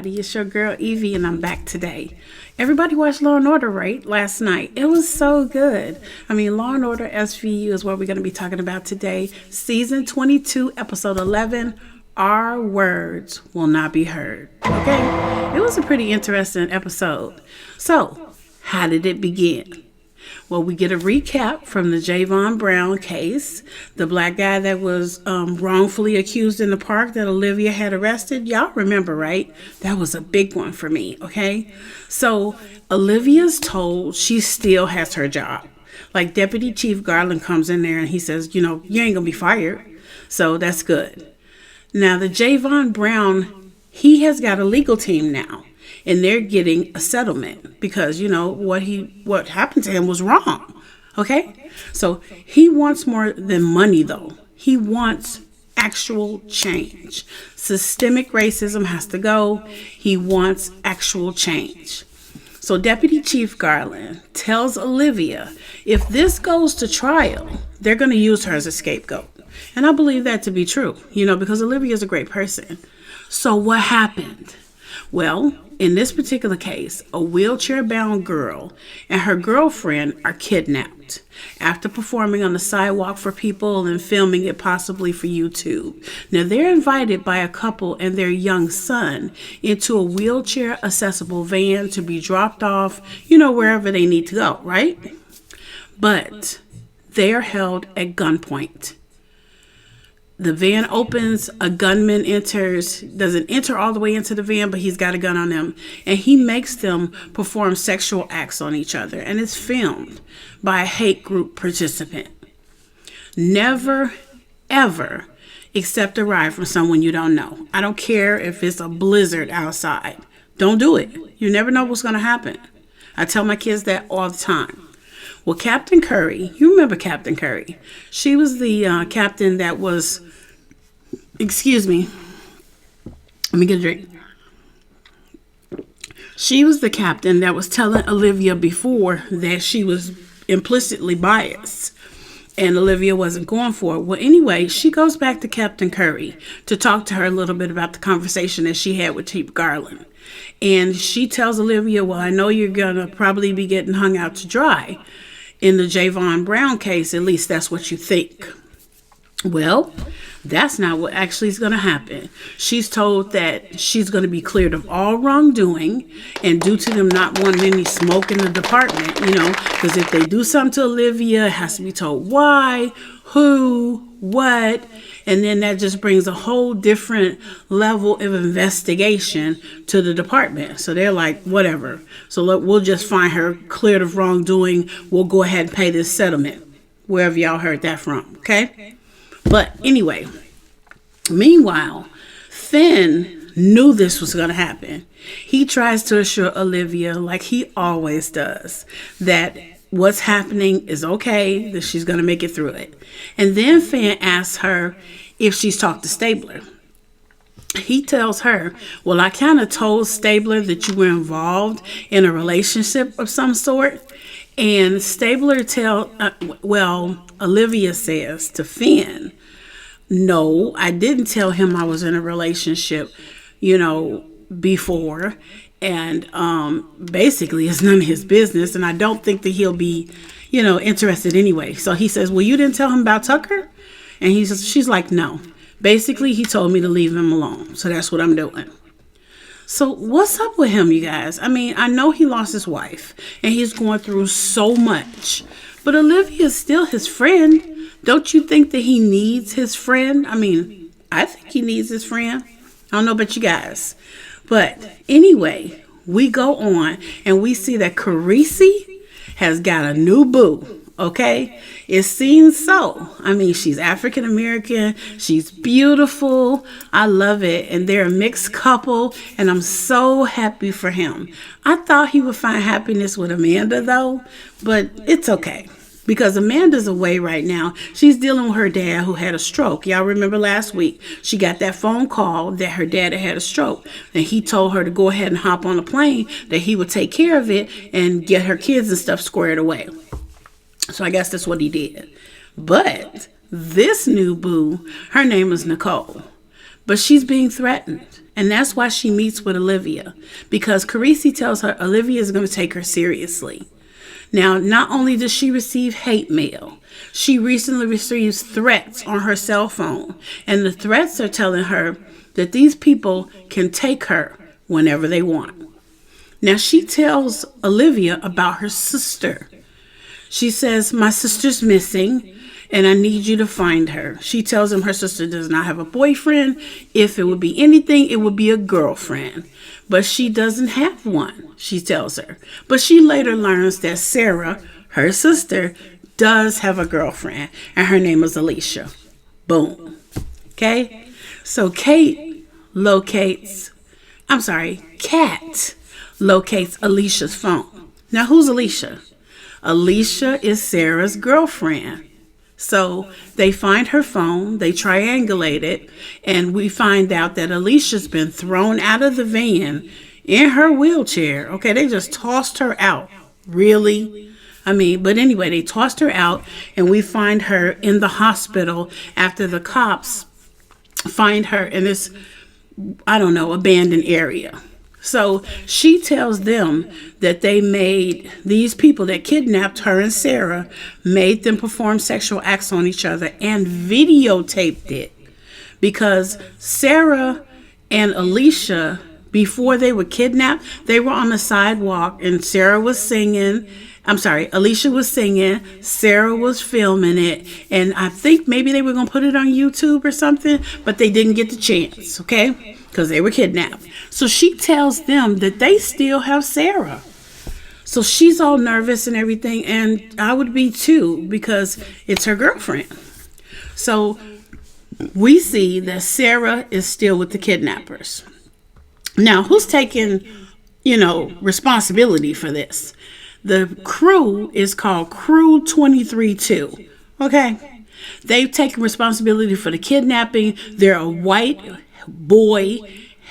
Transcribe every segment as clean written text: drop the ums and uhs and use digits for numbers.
everybody. It's your girl Evie, and I'm back today. Everybody watched Law and Order, right? Last night. It was so good. Law and Order SVU is what we're going to be talking about today. Season 22, episode 11. Our words will not be heard. Okay? It was a pretty interesting episode. So, how did it begin? Well, we get a recap from the Javon Brown case, the black guy that was wrongfully accused in the park that Olivia had arrested. Y'all remember, right? That was a big one for me, okay? So Olivia's told she still has her job. Like Deputy Chief Garland comes in there and he says, you ain't going to be fired. So that's good. Now, the Javon Brown, he has got a legal team now. And they're getting a settlement because, what happened to him was wrong. Okay? So he wants more than money, though. He wants actual change. Systemic racism has to go. He wants actual change. So Deputy Chief Garland tells Olivia, if this goes to trial, they're going to use her as a scapegoat. And I believe that to be true, because Olivia is a great person. So what happened? Well, in this particular case, a wheelchair-bound girl and her girlfriend are kidnapped after performing on the sidewalk for people and filming it possibly for YouTube. Now, they're invited by a couple and their young son into a wheelchair-accessible van to be dropped off, wherever they need to go, right? But they are held at gunpoint. The van opens, a gunman enters, doesn't enter all the way into the van, but he's got a gun on him. And he makes them perform sexual acts on each other. And it's filmed by a hate group participant. Never, ever accept a ride from someone you don't know. I don't care if it's a blizzard outside. Don't do it. You never know what's going to happen. I tell my kids that all the time. Well, Captain Curry, you remember Captain Curry. She was the captain that was, excuse me, let me get a drink. She was the captain that was telling Olivia before that she was implicitly biased and Olivia wasn't going for it. Well, anyway, she goes back to Captain Curry to talk to her a little bit about the conversation that she had with Chief Garland. And she tells Olivia, well, I know you're going to probably be getting hung out to dry. In the Javon Brown case, at least that's what you think. Well, that's not what actually is going to happen. She's told that she's going to be cleared of all wrongdoing, and due to them not wanting any smoke in the department, because if they do something to Olivia, it has to be told why, who, what, and then that just brings a whole different level of investigation to the department. So they're like, whatever. So look, we'll just find her cleared of wrongdoing. We'll go ahead and pay this settlement, wherever y'all heard that from, okay? But anyway, meanwhile, Finn knew this was going to happen. He tries to assure Olivia, like he always does, that what's happening is okay, that she's going to make it through it. And then Finn asks her if she's talked to Stabler. He tells her, well, I kind of told Stabler that you were involved in a relationship of some sort. And Stabler Olivia says to Finn, no, I didn't tell him I was in a relationship, before. And basically, it's none of his business. And I don't think that he'll be, interested anyway. So he says, well, you didn't tell him about Tucker? And she's like, no. Basically, he told me to leave him alone. So that's what I'm doing. So what's up with him, you guys? I know he lost his wife and he's going through so much. But Olivia is still his friend. Don't you think that he needs his friend? I think he needs his friend. I don't know about you guys. But anyway, we go on and we see that Carisi has got a new boo. Okay, it seems so. She's African American. She's beautiful. I love it. And they're a mixed couple. And I'm so happy for him. I thought he would find happiness with Amanda, though. But it's okay. Because Amanda's away right now. She's dealing with her dad who had a stroke. Y'all remember last week, she got that phone call that her dad had a stroke. And he told her to go ahead and hop on a plane, that he would take care of it and get her kids and stuff squared away. So I guess that's what he did. But this new boo, her name is Nicole. but she's being threatened. And that's why she meets with Olivia, because Carisi tells her Olivia is going to take her seriously. Now, not only does she receive hate mail, she recently receives threats on her cell phone. And the threats are telling her that these people can take her whenever they want. Now, she tells Olivia about her sister. She says, my sister's missing, and I need you to find her. She tells him her sister does not have a boyfriend. If it would be anything, it would be a girlfriend. But she doesn't have one, she tells her. But she later learns that Sarah, her sister, does have a girlfriend, and her name is Alicia. Boom. Okay? So Kat locates Alicia's phone. Now, who's Alicia? Alicia is Sarah's girlfriend. So they find her phone, they triangulate it, and we find out that Alicia's been thrown out of the van in her wheelchair. Okay, they just tossed her out. Really? But anyway, they tossed her out, and we find her in the hospital after the cops find her in this, abandoned area. So she tells them that these people that kidnapped her and Sarah made them perform sexual acts on each other and videotaped it, because Sarah and Alicia, before they were kidnapped, they were on the sidewalk and Alicia was singing, Sarah was filming it, and I think maybe they were going to put it on YouTube or something, but they didn't get the chance, okay? Because they were kidnapped. So she tells them that they still have Sarah. So she's all nervous and everything, and I would be too, because it's her girlfriend. So we see that Sarah is still with the kidnappers. Now, who's taking, responsibility for this? The crew is called Crew 23-2. Okay? They've taken responsibility for the kidnapping. They're a white boy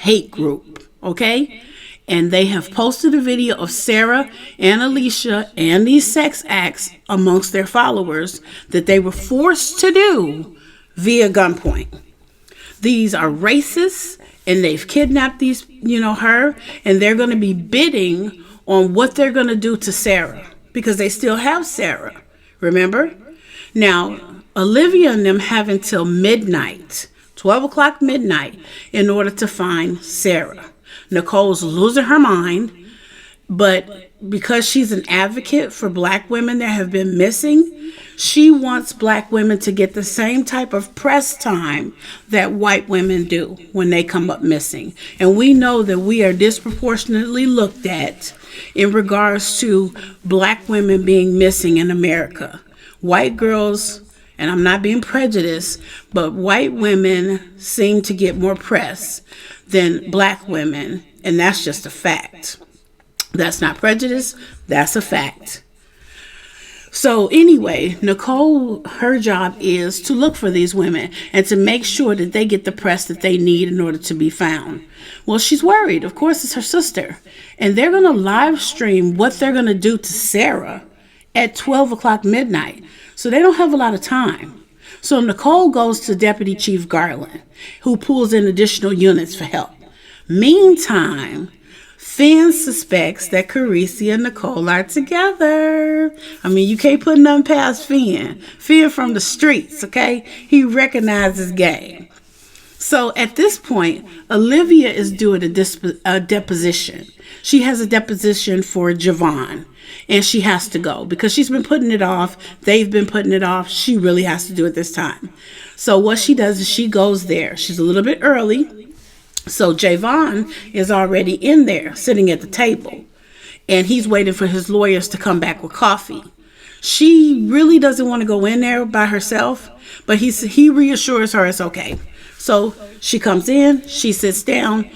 hate group, okay? And they have posted a video of Sarah and Alicia and these sex acts amongst their followers that they were forced to do via gunpoint. These are racist, and they've kidnapped her, and they're going to be bidding on what they're going to do to Sarah, because they still have Sarah, remember? Now, Olivia and them have until midnight, 12 o'clock midnight, in order to find Sarah. Nicole's losing her mind, but because she's an advocate for black women that have been missing, she wants black women to get the same type of press time that white women do when they come up missing. And we know that we are disproportionately looked at in regards to black women being missing in America. White girls, and I'm not being prejudiced, but white women seem to get more press than black women, and that's just a fact. That's not prejudice, that's a fact. So anyway, Nicole, her job is to look for these women and to make sure that they get the press that they need in order to be found. Well, she's worried. Of course, it's her sister. And they're going to live stream what they're going to do to Sarah at 12 o'clock midnight. So they don't have a lot of time. So Nicole goes to Deputy Chief Garland, who pulls in additional units for help. Meantime, Finn suspects that Carisi and Nicole are together. You can't put nothing past Finn. Finn from the streets, okay? He recognizes game. So at this point, Olivia is doing a deposition. She has a deposition for Javon, and she has to go because she's been putting it off. They've been putting it off. She really has to do it this time. So what she does is she goes there. She's a little bit early. So Javon is already in there sitting at the table, and he's waiting for his lawyers to come back with coffee. She really doesn't want to go in there by herself, but he reassures her it's okay. So she comes in, she sits down,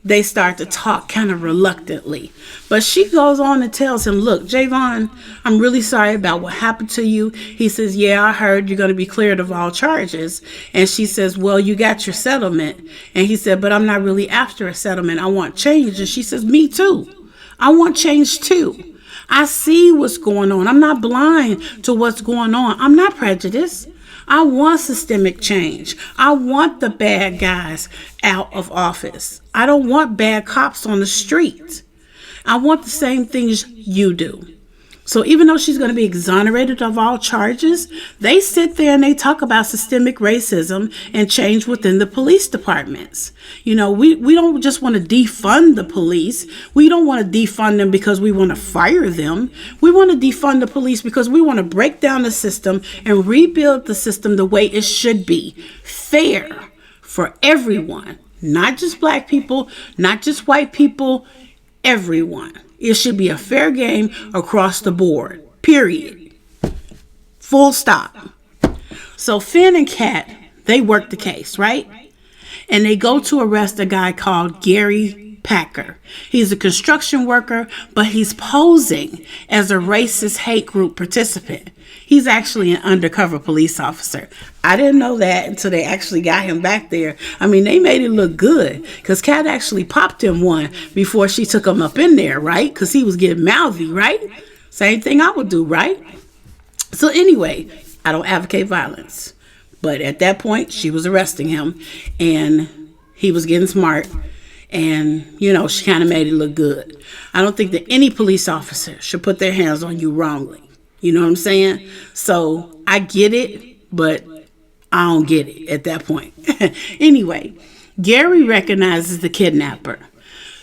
they start to talk kind of reluctantly. But she goes on and tells him, look, Javon, I'm really sorry about what happened to you. He says, yeah, I heard you're going to be cleared of all charges. And she says, well, you got your settlement. And he said, but I'm not really after a settlement. I want change. And she says, me too. I want change too. I see what's going on. I'm not blind to what's going on. I'm not prejudiced. I want systemic change. I want the bad guys out of office. I don't want bad cops on the street. I want the same things you do. So even though she's going to be exonerated of all charges, they sit there and they talk about systemic racism and change within the police departments. We don't just want to defund the police. We don't want to defund them because we want to fire them. We want to defund the police because we want to break down the system and rebuild the system the way it should be. Fair for everyone, not just black people, not just white people, everyone. It should be a fair game across the board, period. Full stop. So Finn and Kat, they work the case, right? And they go to arrest a guy called Gary Packer. He's a construction worker, but he's posing as a racist hate group participant. He's actually an undercover police officer. I didn't know that until they actually got him back there. I mean, they made it look good because Kat actually popped him one before she took him up in there, right? Because he was getting mouthy, right? Same thing I would do, right? So anyway, I don't advocate violence. But at that point, she was arresting him and he was getting smart. And, she kind of made it look good. I don't think that any police officer should put their hands on you wrongly. You know what I'm saying? So I get it, but I don't get it at that point. Anyway, Gary recognizes the kidnapper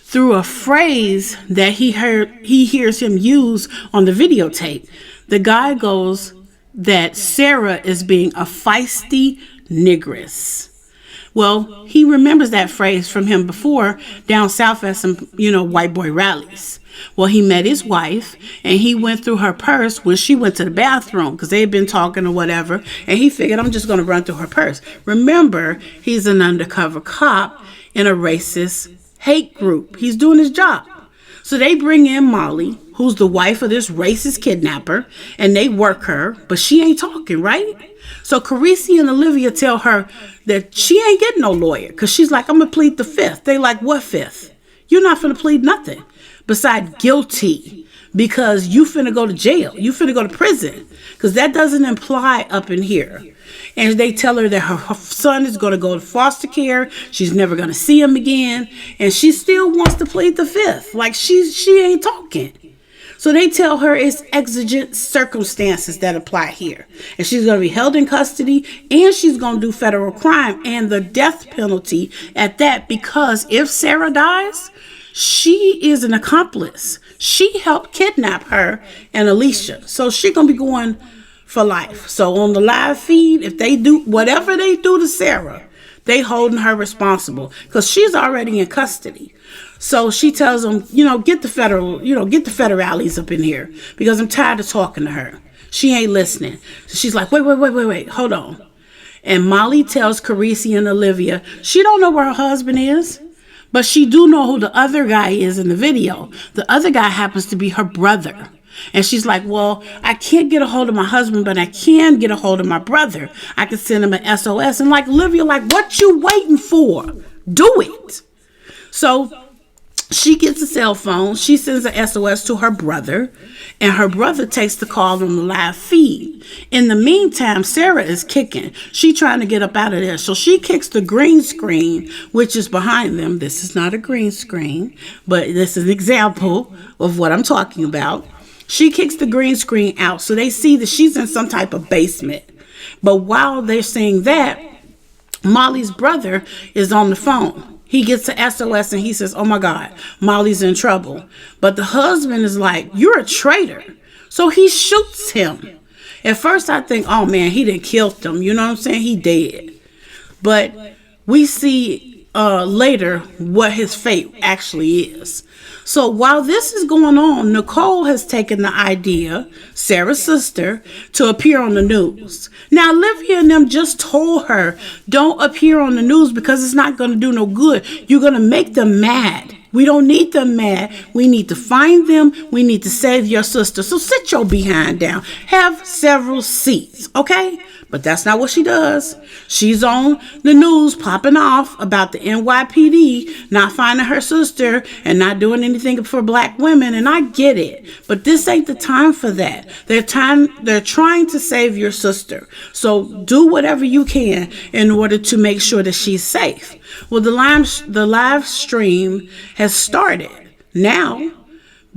through a phrase that he hears him use on the videotape. The guy goes that Sarah is being a feisty negress. Well, he remembers that phrase from him before down south at some, white boy rallies. Well, he met his wife and he went through her purse when she went to the bathroom because they had been talking or whatever. And he figured, I'm just going to run through her purse. Remember, he's an undercover cop in a racist hate group. He's doing his job. So they bring in Molly, who's the wife of this racist kidnapper, and they work her, but she ain't talking, right? So Carisi and Olivia tell her that she ain't getting no lawyer because she's like, I'm going to plead the fifth. They like, what fifth? You're not going to plead nothing besides guilty because you finna go to jail. You finna go to prison because that doesn't imply up in here. And they tell her that her son is going to go to foster care. She's never going to see him again. And she still wants to plead the fifth. Like she ain't talking. So they tell her it's exigent circumstances that apply here. And she's going to be held in custody and she's going to do federal crime and the death penalty at that because if Sarah dies, she is an accomplice. She helped kidnap her and Alicia. So she's going to be going for life. So on the live feed, if they do whatever they do to Sarah, they holding her responsible because she's already in custody. So she tells them, get the federales up in here because I'm tired of talking to her. She ain't listening. So she's like, wait, hold on. And Molly tells Carisi and Olivia she don't know where her husband is, but she do know who the other guy is in the video. The other guy happens to be her brother. And she's like, well, I can't get a hold of my husband, but I can get a hold of my brother. I can send him an SOS. And Olivia, what you waiting for? Do it. So she gets a cell phone. She sends an SOS to her brother, and her brother takes the call on the live feed. In the meantime, Sarah is kicking. She trying to get up out of there. So she kicks the green screen, which is behind them. This is not a green screen, but this is an example of what I'm talking about. She kicks the green screen out, so they see that she's in some type of basement. But while they're seeing that, Molly's brother is on the phone. He gets an SOS and he says, oh my God, Molly's in trouble. But the husband is like, you're a traitor. So he shoots him. At first I think, oh man, he done killed him. You know what I'm saying? He dead. But we see later what his fate actually is. So while this is going on, Nicole has taken the idea, Sarah's sister, to appear on the news. Now, Olivia and them just told her, don't appear on the news because it's not going to do no good. You're going to make them mad We don't need them mad. We need to find them. We need to save your sister. So sit your behind down. Have several seats, okay? But that's not what she does. She's on the news popping off about the NYPD not finding her sister and not doing anything for black women. And I get it. But this ain't the time for that. They're trying to save your sister. So do whatever you can in order to make sure that she's safe. Well, the live stream has started now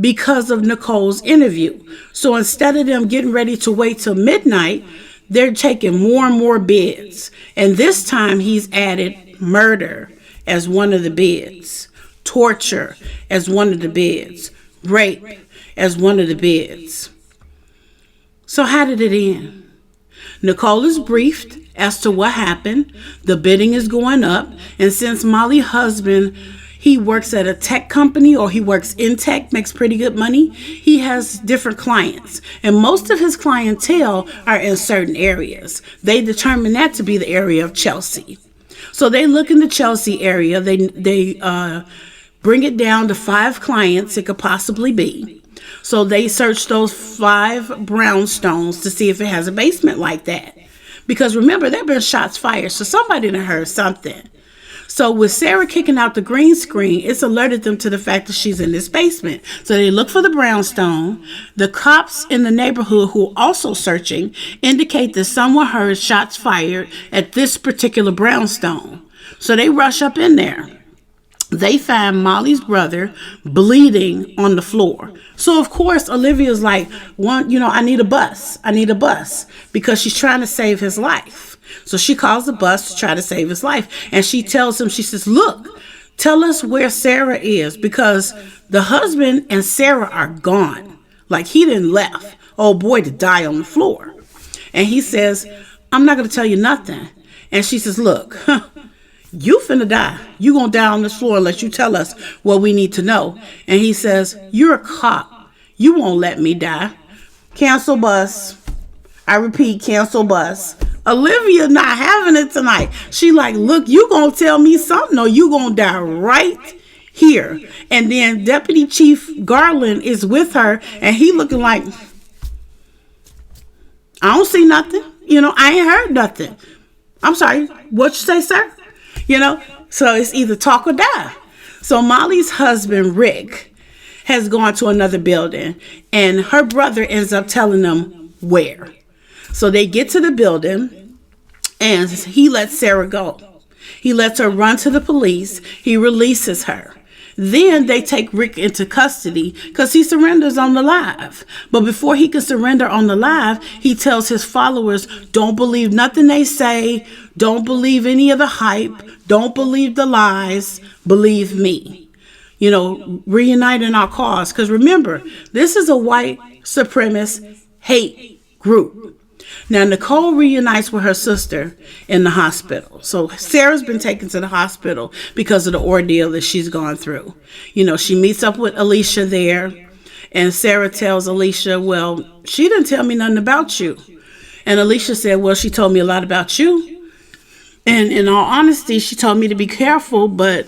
because of Nicole's interview. So instead of them getting ready to wait till midnight, they're taking more and more bids. And this time he's added murder as one of the bids, torture as one of the bids, rape as one of the bids. So how did it end? Nicole is briefed as to what happened. The bidding is going up. And since Molly's husband, he works at a tech company, or he works in tech, makes pretty good money, he has different clients. And most of his clientele are in certain areas. They determine that to be the area of Chelsea. So they look in the Chelsea area. They bring it down to 5 clients it could possibly be. So they search those 5 brownstones to see if it has a basement like that. Because remember, there have been shots fired, so somebody done heard something. So with Sarah kicking out the green screen, it's alerted them to the fact that she's in this basement. So they look for the brownstone. The cops in the neighborhood who are also searching indicate that someone heard shots fired at this particular brownstone. So they rush up in there. They find Molly's brother bleeding on the floor. So, of course, Olivia's like, I need a bus. Because she's trying to save his life. So she calls the bus to try to save his life. And she tells him, she says, look, tell us where Sarah is, because the husband and Sarah are gone. Like, he didn't left. Oh, boy, to die on the floor. And he says, I'm not going to tell you nothing. And she says, look, you finna die. You gonna die on this floor unless you tell us what we need to know. And he says, you're a cop. You won't let me die. Cancel bus. I repeat, cancel bus. Olivia not having it tonight. She like, look, you gonna tell me something or you gonna die right here. And then Deputy Chief Garland is with her and he looking like, I don't see nothing. I ain't heard nothing. I'm sorry, what you say, sir? So it's either talk or die. So Molly's husband, Rick, has gone to another building and her brother ends up telling them where. So they get to the building and he lets Sarah go. He lets her run to the police. He releases her. Then they take Rick into custody because he surrenders on the live. But before he can surrender on the live, he tells his followers, don't believe nothing they say. Don't believe any of the hype. Don't believe the lies. Believe me. Reuniting our cause. Because remember, this is a white supremacist hate group. Now, Nicole reunites with her sister in the hospital. So Sarah's been taken to the hospital because of the ordeal that she's gone through. She meets up with Alicia there. And Sarah tells Alicia, well, she didn't tell me nothing about you. And Alicia said, well, she told me a lot about you. And in all honesty, she told me to be careful, but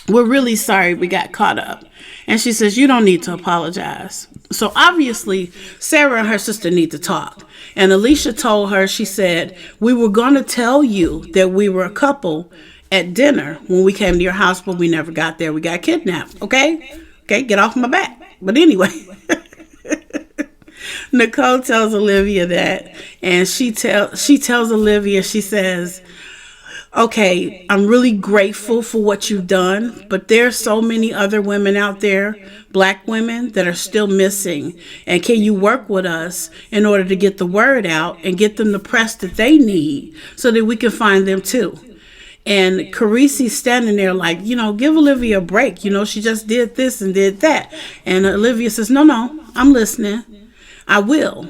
we're really sorry we got caught up. And she says, you don't need to apologize. So obviously, Sarah and her sister need to talk. And Alicia told her, she said, we were going to tell you that we were a couple at dinner when we came to your house, but we never got there. We got kidnapped. Okay, get off my back. But anyway, Nicole tells Olivia that, and she tells Olivia, she says, okay, I'm really grateful for what you've done, but there's so many other women out there, black women, that are still missing. And can you work with us in order to get the word out and get them the press that they need so that we can find them too? And Carisi's standing there like, give Olivia a break. She just did this and did that. And Olivia says, no, I'm listening. I will.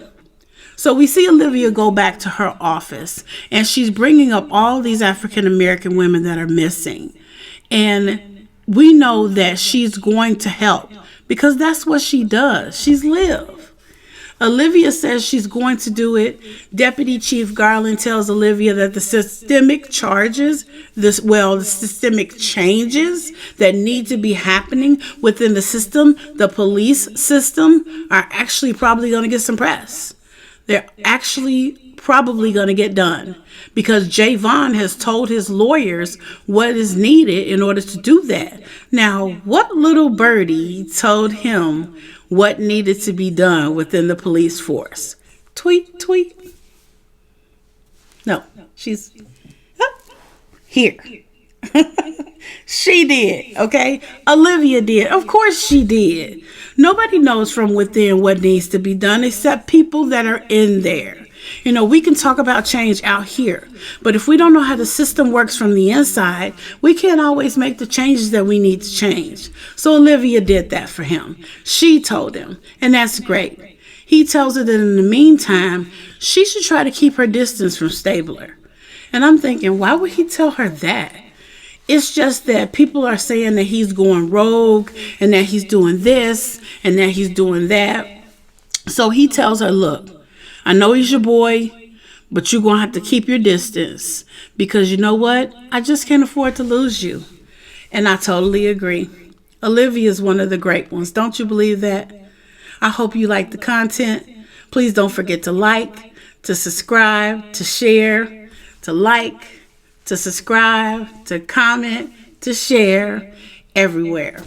So we see Olivia go back to her office and she's bringing up all these African American women that are missing. And we know that she's going to help because that's what she does. She's lived. Olivia says she's going to do it. Deputy Chief Garland tells Olivia that the systemic the systemic changes that need to be happening within the system, the police system, are actually probably going to get some press. They're actually probably going to get done because Javon has told his lawyers what is needed in order to do that. Now, what little birdie told him what needed to be done within the police force? Tweet, tweet. No, she's here. She did, okay? Olivia did. Of course she did. Nobody knows from within what needs to be done except people that are in there. You know, we can talk about change out here, but if we don't know how the system works from the inside, we can't always make the changes that we need to change. So Olivia did that for him. She told him, and that's great. He tells her that in the meantime, she should try to keep her distance from Stabler. And I'm thinking, why would he tell her that? It's just that people are saying that he's going rogue and that he's doing this and that he's doing that. So he tells her, look, I know he's your boy, but you're going to have to keep your distance because you know what? I just can't afford to lose you. And I totally agree. Olivia is one of the great ones. Don't you believe that? I hope you like the content. Please don't forget to like, to subscribe, to share, to like, to subscribe, to comment, to share everywhere.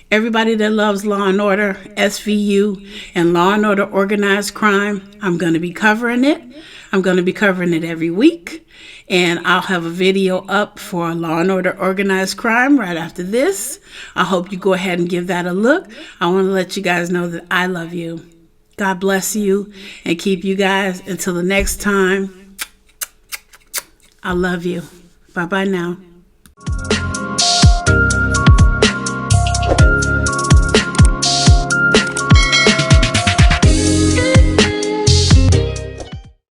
Everybody that loves Law and Order, SVU, and Law and Order Organized Crime, I'm going to be covering it. I'm going to be covering it every week. And I'll have a video up for Law and Order Organized Crime right after this. I hope you go ahead and give that a look. I want to let you guys know that I love you. God bless you and keep you guys until the next time. I love you. Bye-bye now.